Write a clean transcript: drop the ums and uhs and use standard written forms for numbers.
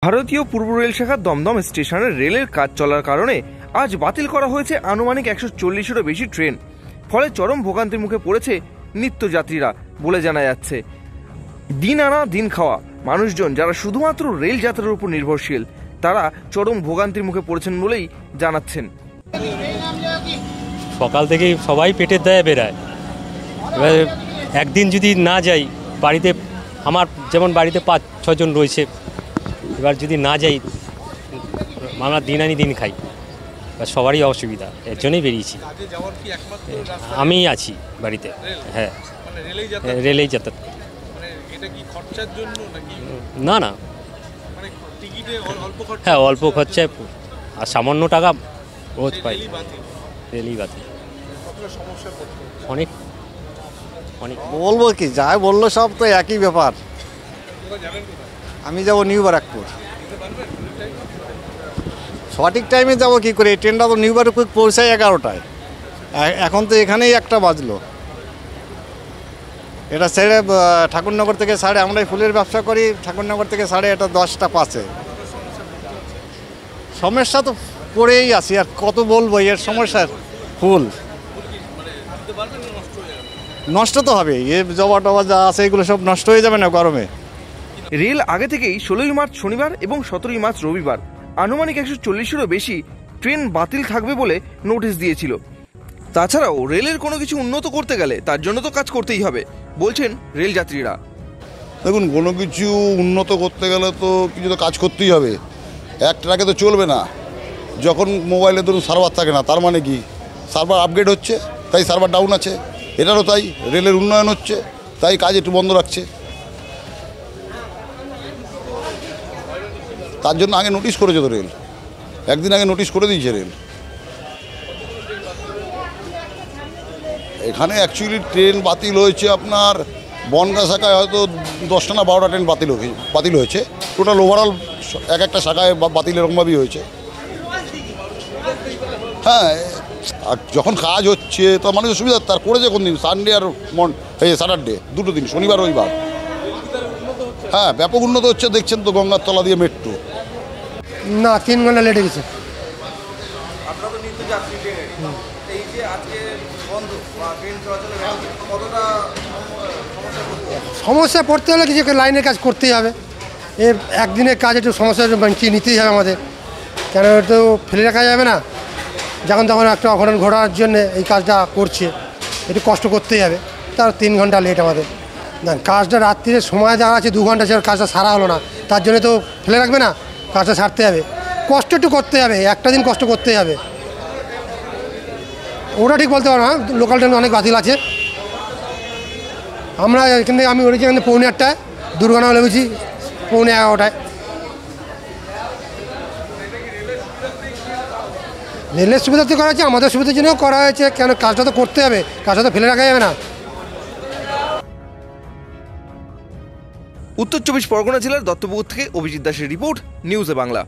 ভারতীয় পূর্ব রেল শাখার দমদম স্টেশনের রেলের কাজ চলার কারণে আজ বাতিল করা হয়েছে আনুমানিক 140-এরও বেশি ট্রেন। ফলে চরম ভোগান্তির মুখে পড়েছে নিত্যযাত্রীরা বলে জানা যাচ্ছে। দিন আনা দিন খাওয়া মানুষজন যারা শুধুমাত্র রেল যাত্রার উপর নির্ভরশীল তারা চরম ভোগান্তির মুখে পড়েছেন বলেই জানাচ্ছেন। সকাল থেকেই সবাই পেটের দায়ে বেরায়, এবার একদিন যদি না যাই, বাড়িতে আমার যেমন বাড়িতে 5-6 জন রয়েছে, এবার যদি না যাই আমরা দিন আনি দিন খাই, এবার সবারই অসুবিধা, এর জন্যই বেরিয়েছি। আমি আছি বাড়িতে, হ্যাঁ রেলেই যাতায়াত। না না, হ্যাঁ অল্প খরচায় আর সামান্য টাকা রোজ পাই, রেলেই বাতিল। অনেক অনেক বলবো কি, যাই বললো সব তো একই ব্যাপার। আমি যাবো নিউ ব্যারাকপুর, সঠিক টাইমে যাবো কি করে? এই ট্রেনটা তো নিউ ব্যারাকপুর পৌঁছায় 11টায়, এখন তো এখানেই 1টা বাজলো। এটা ছেড়ে ঠাকুরনগর থেকে আমরা ফুলের ব্যবসা করি, ঠাকুরনগর থেকে 10টা 5-এ। সমস্যা তো পড়েই আছি, আর কত বলবো এর সমস্যার। ফুল নষ্ট তো হবে, এ জবা টবা যা আছে এগুলো সব নষ্ট হয়ে যাবে না গরমে। রেল আগে থেকেই 16ই মার্চ শনিবার এবং 17ই মার্চ রবিবার আনুমানিক 140-এরও বেশি ট্রেন বাতিল থাকবে বলে নোটিশ দিয়েছিল। তাছাড়াও রেলের কোনো কিছু উন্নত করতে গেলে তার জন্য তো কাজ করতেই হবে বলছেন রেল যাত্রীরা। দেখুন, কোনো কিছু উন্নত করতে গেলে তো কিছু তো কাজ করতেই হবে, এক ট্রাকে তো চলবে না। যখন মোবাইলে ধরুন সার্ভার থাকে না, তার মানে কি সার্ভার আপগ্রেড হচ্ছে তাই সার্ভার ডাউন আছে, এটারও তাই। রেলের উন্নয়ন হচ্ছে তাই কাজ একটু বন্ধ রাখছে। তার জন্য আগে নোটিশ করেছে তো রেল, একদিন আগে নোটিশ করে দিয়েছে রেল। এখানে অ্যাকচুয়ালি ট্রেন বাতিল হয়েছে আপনার বনগাঁ শাখায় হয়তো 10টা না 12টা ট্রেন বাতিল হয়েছে। টোটাল ওভারঅল এক একটা শাখায় বাতিল এরকমভাবেই হয়েছে। হ্যাঁ, আর যখন কাজ হচ্ছে তো মানুষের সুবিধা। তার করেছে কোন দিন? সানডে আর স্যাটারডে, দুটো দিন, শনিবার রবিবার। হ্যাঁ, ব্যাপক উন্নত হচ্ছে, দেখছেন তো গঙ্গার তলা দিয়ে মেট্রো। না, 3 ঘন্টা লেটে গেছে। সমস্যা পড়তে হলে কিছু লাইনের কাজ করতেই হবে। একদিনের কাজ একটু সমস্যা নিতেই হবে আমাদের, কেন তো ফেলে রাখা যাবে না। যখন তখন একটা অঘটন ঘটার জন্য এই কাজটা করছে, একটু কষ্ট করতেই হবে। তার 3 ঘন্টা লেট আমাদের। না, কাজটা রাত্রিরে সময় দেওয়া আছে 2 ঘন্টা, সে কাজটা সারা হলো না, তার জন্য তো ফেলে রাখবে না, কাজটা সারতে হবে। কষ্ট একটু করতে হবে, একটা দিন কষ্ট করতেই হবে। ওটা ঠিক বলতে পারবো না, লোকাল ট্রেন অনেক বাতিল আছে। আমরা এখান থেকে আমি উঠেছি এখানে 8:45, দুর্গানগর নেমেছি 11:15। রেলের সুবিধা তো করা হয়েছে, আমাদের সুবিধার জন্য করা হয়েছে, কেন কাজটা তো করতে হবে, কাজটা তো ফেলে রাখা যাবে না। উত্তর 24 পরগনা জেলার দত্তপুকুর থেকে অভিজিৎ দাসের রিপোর্ট, নিউজে বাংলা।